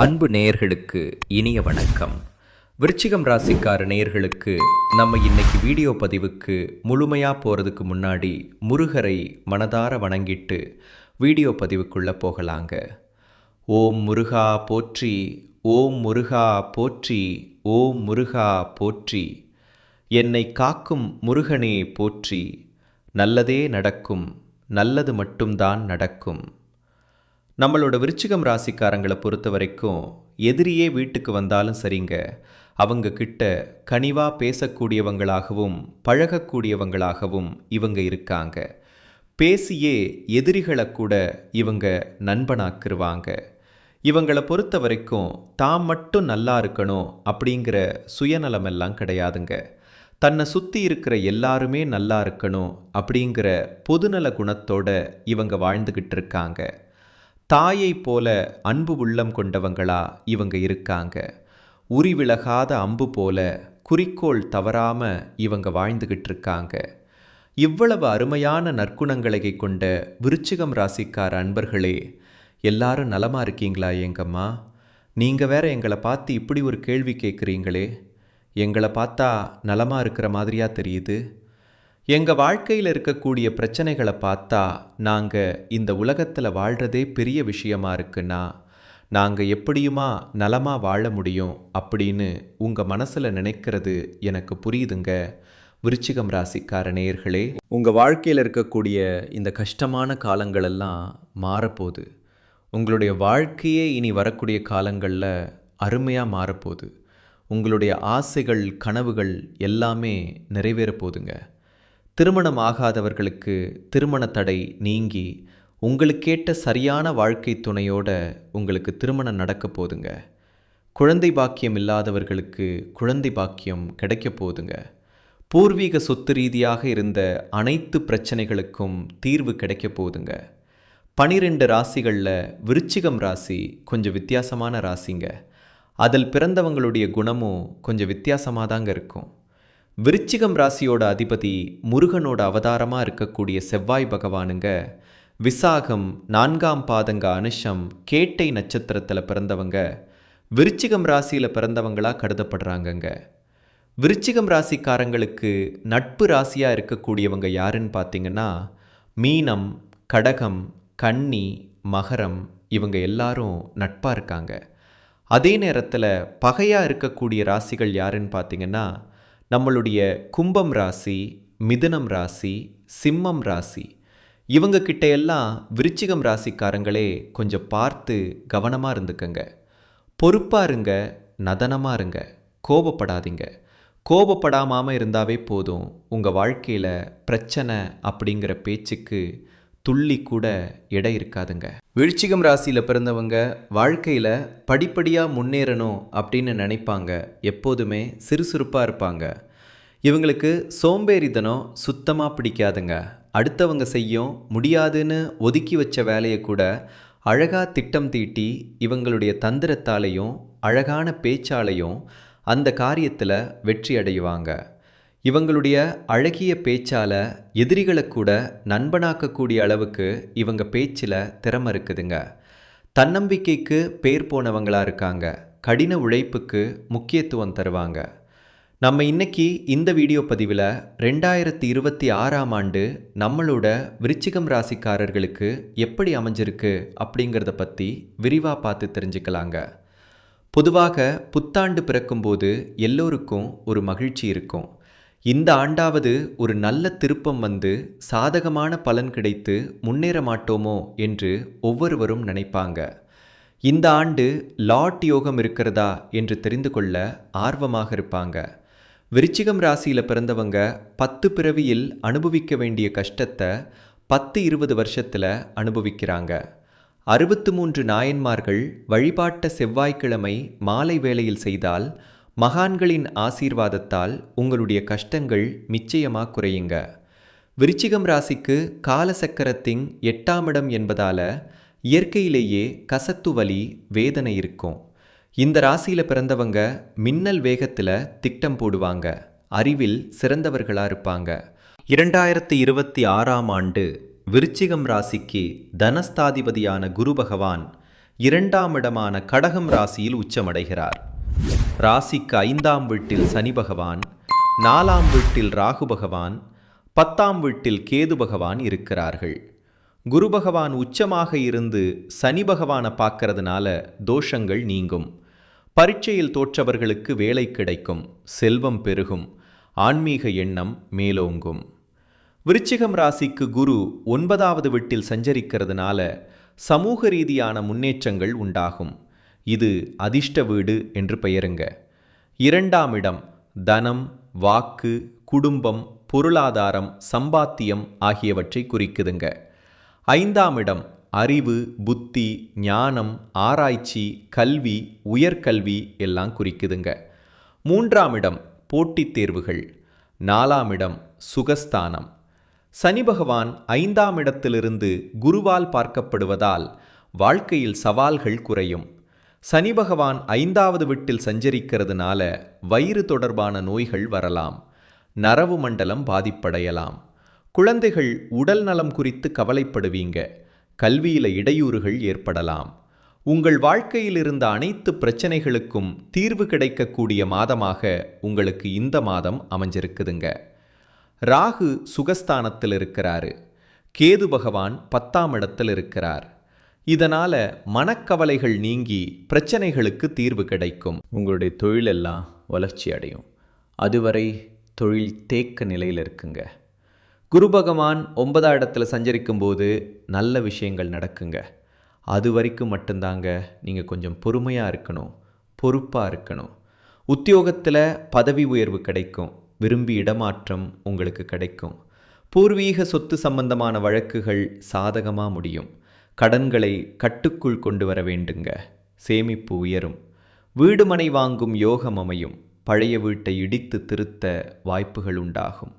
அன்பு நேயர்களுக்கு இனிய வணக்கம். விருச்சிகம் ராசிக்கார நேயர்களுக்கு நம்ம இன்னைக்கு வீடியோ பதிவுக்கு முழுமையாக போகிறதுக்கு முன்னாடி முருகரை மனதார வணங்கிட்டு வீடியோ பதிவுக்குள்ளே போகலாங்க. ஓம் முருகா போற்றி, ஓம் முருகா போற்றி, ஓம் முருகா போற்றி. என்னை காக்கும் முருகனே போற்றி. நல்லதே நடக்கும், நல்லது மட்டும்தான் நடக்கும். நம்மளோட விருச்சிகம் ராசிக்காரங்களை பொறுத்த வரைக்கும் எதிரியே வீட்டுக்கு வந்தாலும் சரிங்க, அவங்க கிட்ட கனிவாக பேசக்கூடியவங்களாகவும் பழகக்கூடியவங்களாகவும் இவங்க இருக்காங்க. பேசியே எதிரிகளை கூட இவங்க நண்பனாக்கிருவாங்க. இவங்களை பொறுத்த வரைக்கும் தான் மட்டும் நல்லா இருக்கணும் அப்படிங்கிற சுயநலமெல்லாம் கிடையாதுங்க. தன்னை சுற்றி இருக்கிற எல்லாருமே நல்லா இருக்கணும் அப்படிங்கிற பொதுநல குணத்தோட இவங்க வாழ்ந்துக்கிட்டு இருக்காங்க. தாயை போல அன்பு உள்ளம் கொண்டவங்களா இவங்க இருக்காங்க. உரி விலகாத அம்பு போல குறிக்கோள் தவறாம இவங்க வாழ்ந்துகிட்டு இருக்காங்க. இவ்வளவு அருமையான நற்குணங்களை கொண்ட விருச்சிகம் ராசிக்கார அன்பர்களே, எல்லாரும் நலமா இருக்கீங்களா? எங்கம்மா, நீங்க வேற எங்களை பார்த்து இப்படி ஒரு கேள்வி கேட்குறீங்களே. எங்களை பார்த்தா நலமா இருக்கிற மாதிரியா தெரியுது. எங்கள் வாழ்க்கையில் இருக்கக்கூடிய பிரச்சனைகளை பார்த்தா நாங்கள் இந்த உலகத்தில் வாழ்கிறதே பெரிய விஷயமா இருக்குன்னா நாங்கள் எப்படியுமா நலமாக வாழ முடியும் அப்படின்னு உங்கள் மனசில் நினைக்கிறது எனக்கு புரியுதுங்க. விருச்சிகம் ராசிக்கார நேயர்களே, உங்கள் வாழ்க்கையில் இருக்கக்கூடிய இந்த கஷ்டமான காலங்களெல்லாம் மாறப்போகுது. உங்களுடைய வாழ்க்கையே இனி வரக்கூடிய காலங்களில் அருமையாக மாறப்போகுது. உங்களுடைய ஆசைகள் கனவுகள் எல்லாமே நிறைவேற போகுதுங்க. திருமணம் ஆகாதவர்களுக்கு திருமண தடை நீங்கி உங்களுக்கேற்ற சரியான வாழ்க்கை துணையோட உங்களுக்கு திருமணம் நடக்க போதுங்க. குழந்தை பாக்கியம் இல்லாதவர்களுக்கு குழந்தை பாக்கியம் கிடைக்க போதுங்க. பூர்வீக சொத்து ரீதியாக இருந்த அனைத்து பிரச்சனைகளுக்கும் தீர்வு கிடைக்க போதுங்க. 12 ராசிகளில் விருச்சிகம் ராசி கொஞ்சம் வித்தியாசமான ராசிங்க. அதில் பிறந்தவங்களுடைய குணமும் கொஞ்சம் வித்தியாசமாக தாங்க இருக்கும். விருச்சிகம் ராசியோட அதிபதி முருகனோட அவதாரமாக இருக்கக்கூடிய செவ்வாய் பகவானுங்க. விசாகம் 4ஆம் பாதங்க அனுஷம் கேட்டை நட்சத்திரத்தில் பிறந்தவங்க விருச்சிகம் ராசியில் பிறந்தவங்களாக கருதப்படுறாங்கங்க. விருச்சிகம் ராசிக்காரங்களுக்கு நட்பு ராசியாக இருக்கக்கூடியவங்க யாருன்னு பார்த்தீங்கன்னா மீனம், கடகம், கன்னி, மகரம், இவங்க எல்லாரும் நட்பாக இருக்காங்க. அதே நேரத்தில் பகையாக இருக்கக்கூடிய ராசிகள் யாருன்னு பார்த்தீங்கன்னா நம்மளுடைய கும்பம் ராசி, மிதுனம் ராசி, சிம்மம் ராசி, இவங்க கிட்ட எல்லாம் விருச்சிகம் ராசிக்காரங்களே கொஞ்சம் பார்த்து கவனமாக இருந்துக்கங்க. பொறுப்பாக இருங்க, நதனமாக இருங்க, கோபப்படாதீங்க. கோபப்படாமல் இருந்தாவே போதும். உங்கள் வாழ்க்கையில் பிரச்சனை அப்படிங்கிற பேச்சுக்கு துள்ளி கூட இடம் இருக்காதுங்க. விருச்சிகம் ராசியில் பிறந்தவங்க வாழ்க்கையில் படிப்படியாக முன்னேறணும் அப்படின்னு நினைப்பாங்க. எப்போதுமே சுறுசுறுப்பாக இருப்பாங்க. இவங்களுக்கு சோம்பேறித்தனம் சுத்தமாக பிடிக்காதுங்க. அடுத்தவங்க செய்யும் முடியாதுன்னு ஒதுக்கி வச்ச வேலையை கூட அழகாக திட்டம் தீட்டி இவங்களுடைய தந்திரத்தாலையும் அழகான பேச்சாலையும் அந்த காரியத்தில் வெற்றி அடைவாங்க. இவங்களுடைய அழகிய பேச்சால் எதிரிகளை கூட நண்பனாக்கக்கூடிய அளவுக்கு இவங்க பேச்சில் திறமை இருக்குதுங்க. தன்னம்பிக்கைக்கு பேர் போனவங்களாக இருக்காங்க. கடின உழைப்புக்கு முக்கியத்துவம் தருவாங்க. நம்ம இன்னைக்கு இந்த வீடியோ பதிவில் 2026ஆம் ஆண்டு நம்மளோட விருச்சிகம் ராசிக்காரர்களுக்கு எப்படி அமைஞ்சிருக்கு அப்படிங்கிறத பற்றி விரிவாக பார்த்து தெரிஞ்சுக்கலாங்க. பொதுவாக புத்தாண்டு பிறக்கும்போது எல்லோருக்கும் ஒரு மகிழ்ச்சி இருக்கும். இந்த ஆண்டாவது ஒரு நல்ல திருப்பம் வந்து சாதகமான பலன் கிடைத்து முன்னேற மாட்டோமோ என்று ஒவ்வொருவரும் நினைப்பாங்க. இந்த ஆண்டு லாட் யோகம் இருக்கிறதா என்று தெரிந்து கொள்ள ஆர்வமாக இருப்பாங்க. விருச்சிகம் ராசியில் பிறந்தவங்க 10 பிறவியில் அனுபவிக்க வேண்டிய கஷ்டத்தை 10-20 வருஷத்தில் அனுபவிக்கிறாங்க. 63 நாயன்மார்கள் வழிபாட்ட செவ்வாய்க்கிழமை மாலை வேளையில் செய்தால் மகான்களின் ஆசீர்வாதத்தால் உங்களுடைய கஷ்டங்கள் நிச்சயமாக குறையுங்க. விருச்சிகம் ராசிக்கு காலசக்கரத்தின் 8ஆம் இடம் என்பதால் இயற்கையிலேயே கசத்து வலி வேதனை இருக்கும். இந்த ராசியில் பிறந்தவங்க மின்னல் வேகத்தில் திட்டம் போடுவாங்க. அறிவில் சிறந்தவர்களாக இருப்பாங்க. 2026ஆம் ஆண்டு விருச்சிகம் ராசிக்கு தனஸ்தாதிபதியான குரு பகவான் 2ஆம் இடமான கடகம் ராசியில் உச்சமடைகிறார். ராசிக்கு 5ஆம் வீட்டில் சனி பகவான், 4ஆம் வீட்டில் ராகு பகவான், 10ஆம் வீட்டில் கேது பகவான் இருக்கிறார்கள். குரு பகவான் உச்சமாக இருந்து சனி பகவானை பார்க்கறதுனால தோஷங்கள் நீங்கும். பரீட்சையில் தோற்றவர்களுக்கு வேலை கிடைக்கும், செல்வம் பெருகும், ஆன்மீக எண்ணம் மேலோங்கும். விருச்சிகம் ராசிக்கு குரு 9ஆவது வீட்டில் சஞ்சரிக்கிறதுனால சமூக ரீதியான முன்னேற்றங்கள் உண்டாகும். இது அதிர்ஷ்ட வீடு என்று பெயருங்க. 2ஆம் இடம் தனம், வாக்கு, குடும்பம், பொருளாதாரம், சம்பாத்தியம் ஆகியவற்றை குறிக்குதுங்க. 5ஆம் இடம் அறிவு, புத்தி, ஞானம், ஆராய்ச்சி, கல்வி, உயர்கல்வி எல்லாம் குறிக்குதுங்க. 3ஆம் இடம் போட்டித் தேர்வுகள். 4ஆம் இடம் சுகஸ்தானம். சனி பகவான் 5ஆம் இடத்திலிருந்து குருவால் பார்க்கப்படுவதால் வாழ்க்கையில் சவால்கள் குறையும். சனி பகவான் 5ஆவது வீட்டில் சஞ்சரிக்கிறதுனால வயிறு தொடர்பான நோய்கள் வரலாம், நரவு மண்டலம் பாதிப்படையலாம். குழந்தைகள் உடல் நலம் குறித்து கவலைப்படுவீங்க, கல்வியில இடையூறுகள் ஏற்படலாம். உங்கள் வாழ்க்கையில் இருந்த அனைத்து பிரச்சனைகளுக்கும் தீர்வு கிடைக்கக்கூடிய மாதமாக உங்களுக்கு இந்த மாதம் அமைஞ்சிருக்குதுங்க. ராகு சுகஸ்தானத்தில் இருக்கிறாரு, கேது பகவான் 10ஆம் இடத்தில் இருக்கிறார். இதனால மனக்கவலைகள் நீங்கி பிரச்சனைகளுக்கு தீர்வு கிடைக்கும். உங்களுடைய தொழிலெல்லாம் வளர்ச்சி அடையும். அதுவரை தொழில் தேக்க நிலையில் இருக்குங்க. குரு பகவான் 9ஆம் இடத்துல சஞ்சரிக்கும் போது நல்ல விஷயங்கள் நடக்குங்க. அது வரைக்கும் மட்டும்தாங்க நீங்கள் கொஞ்சம் பொறுமையாக இருக்கணும், பொறுப்பாக இருக்கணும். உத்தியோகத்தில் பதவி உயர்வு கிடைக்கும், விரும்பி இடமாற்றம் உங்களுக்கு கிடைக்கும். பூர்வீக சொத்து சம்பந்தமான வழக்குகள் சாதகமாக முடியும். கடன்களை கட்டுக்குள் கொண்டு வர வேண்டுங்க. சேமிப்பு உயரும். வீடு மனை வாங்கும் யோகம் அமையும். பழைய வீட்டை இடித்து திருத்த வாய்ப்புகள் உண்டாகும்.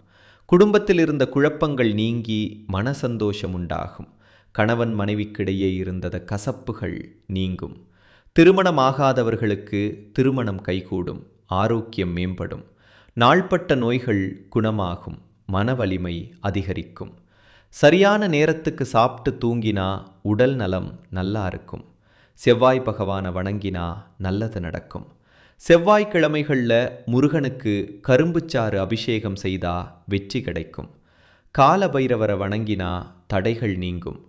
குடும்பத்தில் இருந்த குழப்பங்கள் நீங்கி மன சந்தோஷம் உண்டாகும். கணவன் மனைவிக்கிடையே இருந்த கசப்புகள் நீங்கும். திருமணமாகாதவர்களுக்கு திருமணம் கைகூடும், ஆரோக்கியம் மேம்படும். நாள்பட்ட நோய்கள் குணமாகும், மன வலிமை அதிகரிக்கும். சரியான நேரத்துக்கு சாப்பிட்டு தூங்கினா உடல் நலம் நல்லா இருக்கும். செவ்வாய் பகவானை வணங்கினா நல்லது நடக்கும். செவ்வாய்க்கிழமைகளில் முருகனுக்கு கரும்புச்சாறு அபிஷேகம் செய்தா வெற்றி கிடைக்கும். கால பைரவரை வணங்கினா தடைகள் நீங்கும்.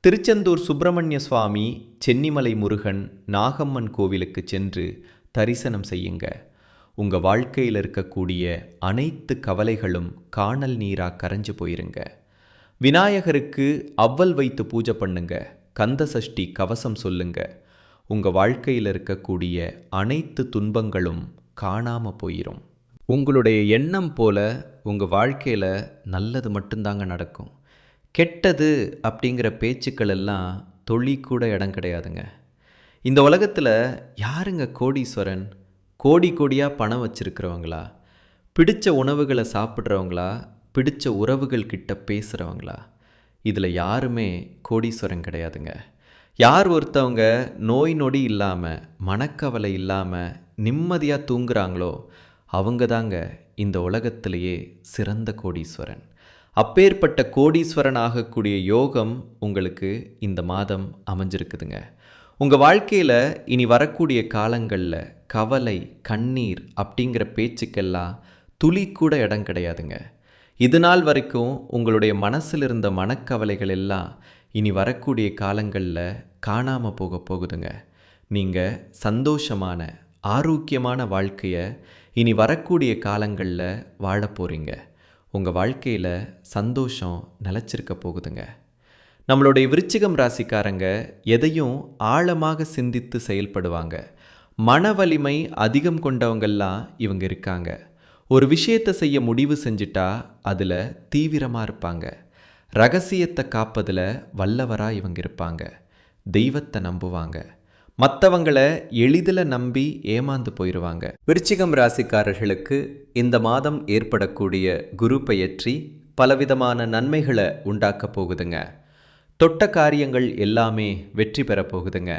திருச்செந்தூர் சுப்பிரமணிய சுவாமி, சென்னிமலை முருகன், நாகம்மன் கோவிலுக்கு சென்று தரிசனம் செய்யுங்க. உங்கள் வாழ்க்கையில் இருக்கக்கூடிய அனைத்து கவலைகளும் காணல் நீராக கரைஞ்சு போயிருங்க. விநாயகருக்கு அவ்வல் வைத்து பூஜை பண்ணுங்க. கந்த சஷ்டி கவசம் சொல்லுங்க. உங்கள் வாழ்க்கையில் இருக்கக்கூடிய அனைத்து துன்பங்களும் காணாமல் போயிடும். உங்களுடைய எண்ணம் போல உங்கள் வாழ்க்கையில் நல்லது மட்டும்தாங்க நடக்கும். கெட்டது அப்படிங்கிற பேச்சுக்கள் எல்லாம் தொழி கூட இடம் கிடையாதுங்க. இந்த உலகத்தில் யாருங்க கோடீஸ்வரன்? கோடி கோடியாக பணம் வச்சுருக்கிறவங்களா? பிடிச்ச உணவுகளை சாப்பிட்றவங்களா? பிடிச்ச உறவுகள் கிட்ட பேசுகிறவங்களா? இதில் யாருமே கோடீஸ்வரன் கிடையாதுங்க. யார் ஒருத்தவங்க நோய் நொடி இல்லாமல், மனக்கவலை இல்லாமல் நிம்மதியாக தூங்குறாங்களோ அவங்க தாங்க இந்த உலகத்திலேயே சிறந்த கோடீஸ்வரன். அப்பேற்பட்ட கோடீஸ்வரன் ஆகக்கூடிய யோகம் உங்களுக்கு இந்த மாதம் அமைஞ்சிருக்குதுங்க. உங்கள் வாழ்க்கையில் இனி வரக்கூடிய காலங்களில் கவலை, கண்ணீர் அப்படிங்கிற பேச்சுக்கெல்லாம் துளி கூட இடம் கிடையாதுங்க. இது நாள் வரைக்கும் உங்களுடைய மனசில் இருந்த மனக்கவலைகள் எல்லாம் இனி வரக்கூடிய காலங்களில் காணாமல் போக போகுதுங்க. நீங்கள் சந்தோஷமான, ஆரோக்கியமான வாழ்க்கையை இனி வரக்கூடிய காலங்களில் வாழ போகிறீங்க. உங்கள் வாழ்க்கையில் சந்தோஷம் நிலச்சிருக்க போகுதுங்க. நம்மளுடைய விருச்சிகம் ராசிக்காரங்க எதையும் ஆழமாக சிந்தித்து செயல்படுவாங்க. மன வலிமை அதிகம் கொண்டவங்கெல்லாம் இவங்க இருக்காங்க. ஒரு விஷயத்தை செய்ய முடிவு செஞ்சிட்டா அதில் தீவிரமாக இருப்பாங்க. ரகசியத்தை காப்பதில் வல்லவராக இவங்க இருப்பாங்க. தெய்வத்தை நம்புவாங்க. மற்றவங்களை எளிதில் நம்பி ஏமாந்து போயிடுவாங்க. விருச்சிகம் ராசிக்காரர்களுக்கு இந்த மாதம் ஏற்படக்கூடிய குரு பெயர்ச்சி பலவிதமான நன்மைகளை உண்டாக்க போகுதுங்க. தொட்ட காரியங்கள் எல்லாமே வெற்றி பெற போகுதுங்க.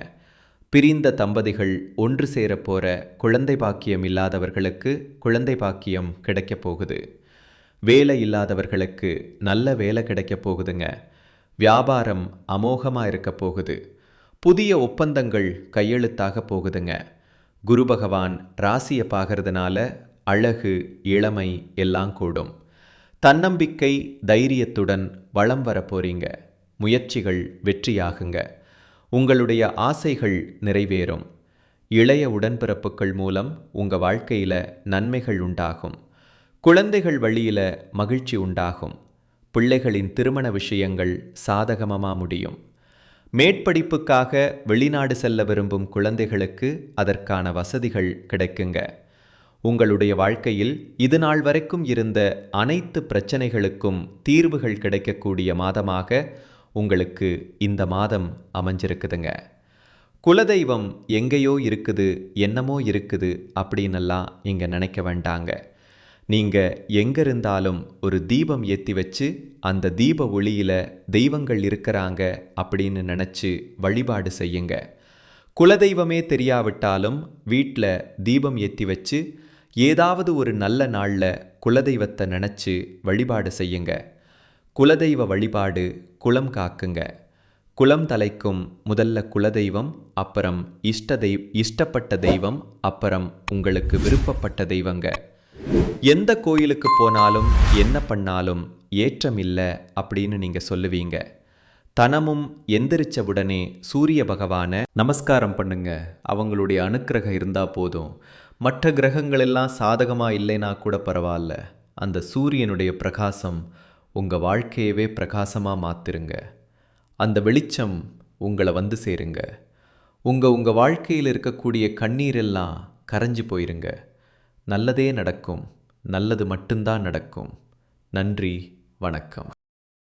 பிரிந்த தம்பதிகள் ஒன்று சேர போகிற குழந்தை பாக்கியம் இல்லாதவர்களுக்கு குழந்தை பாக்கியம் கிடைக்க போகுது. வேலை இல்லாதவர்களுக்கு நல்ல வேலை கிடைக்க போகுதுங்க. வியாபாரம் அமோகமாக இருக்க போகுது. புதிய ஒப்பந்தங்கள் கையெழுத்தாக போகுதுங்க. குரு பகவான் ராசியை பார்க்கறதுனால அழகு, இளமை எல்லாம் கூடும். தன்னம்பிக்கை, தைரியத்துடன் வளம் வர போறீங்க. முயற்சிகள் வெற்றியாகுங்க. உங்களுடைய ஆசைகள் நிறைவேறும். இளைய உடன்பிறப்புகள் மூலம் உங்கள் வாழ்க்கையில் நன்மைகள் உண்டாகும். குழந்தைகள் வழியில் மகிழ்ச்சி உண்டாகும். பிள்ளைகளின் திருமண விஷயங்கள் சாதகமாக முடியும். மேற்படிப்புக்காக வெளிநாடு செல்ல விரும்பும் குழந்தைகளுக்கு அதற்கான வசதிகள் கிடைக்குங்க. உங்களுடைய வாழ்க்கையில் இதுநாள் வரைக்கும் இருந்த அனைத்து பிரச்சனைகளுக்கும் தீர்வுகள் கிடைக்கக்கூடிய மாதமாக உங்களுக்கு இந்த மாதம் அமைஞ்சிருக்குதுங்க. குலதெய்வம் எங்கேயோ இருக்குது, என்னமோ இருக்குது அப்படின்னெல்லாம் இங்கே நினைக்க வேண்டாங்க. நீங்கள் எங்கே இருந்தாலும் ஒரு தீபம் ஏற்றி வச்சு அந்த தீப ஒளியில் தெய்வங்கள் இருக்கிறாங்க அப்படின்னு நினச்சி வழிபாடு செய்யுங்க. குலதெய்வமே தெரியாவிட்டாலும் வீட்டில் தீபம் ஏற்றி வச்சு ஏதாவது ஒரு நல்ல நாளில் குலதெய்வத்தை நினச்சி வழிபாடு செய்யுங்க. குலதெய்வ வழிபாடு குலம் காக்குங்க. குலம் தலைக்கும் முதல்ல குலதெய்வம், அப்புறம் இஷ்டப்பட்ட தெய்வம், அப்புறம் உங்களுக்கு விருப்பப்பட்ட தெய்வங்க. எந்த கோயிலுக்கு போனாலும் என்ன பண்ணாலும் ஏற்றம் இல்லை அப்படின்னு நீங்கள் சொல்லுவீங்க. தனமும் எந்திரிச்ச உடனே சூரிய பகவானை நமஸ்காரம் பண்ணுங்க. அவங்களுடைய அனுக்கிரகம் இருந்தால் போதும். மற்ற கிரகங்கள் எல்லாம் சாதகமாக இல்லைனா கூட பரவாயில்ல. அந்த சூரியனுடைய பிரகாசம் உங்கள் வாழ்க்கையவே பிரகாசமாக மாற்றிருங்க. அந்த வெளிச்சம் உங்களை வந்து சேருங்க. உங்கள் வாழ்க்கையில் இருக்கக்கூடிய கண்ணீரெல்லாம் கரைஞ்சு போயிருங்க. நல்லதே நடக்கும். நல்லது மட்டும்தான் நடக்கும். நன்றி, வணக்கம்.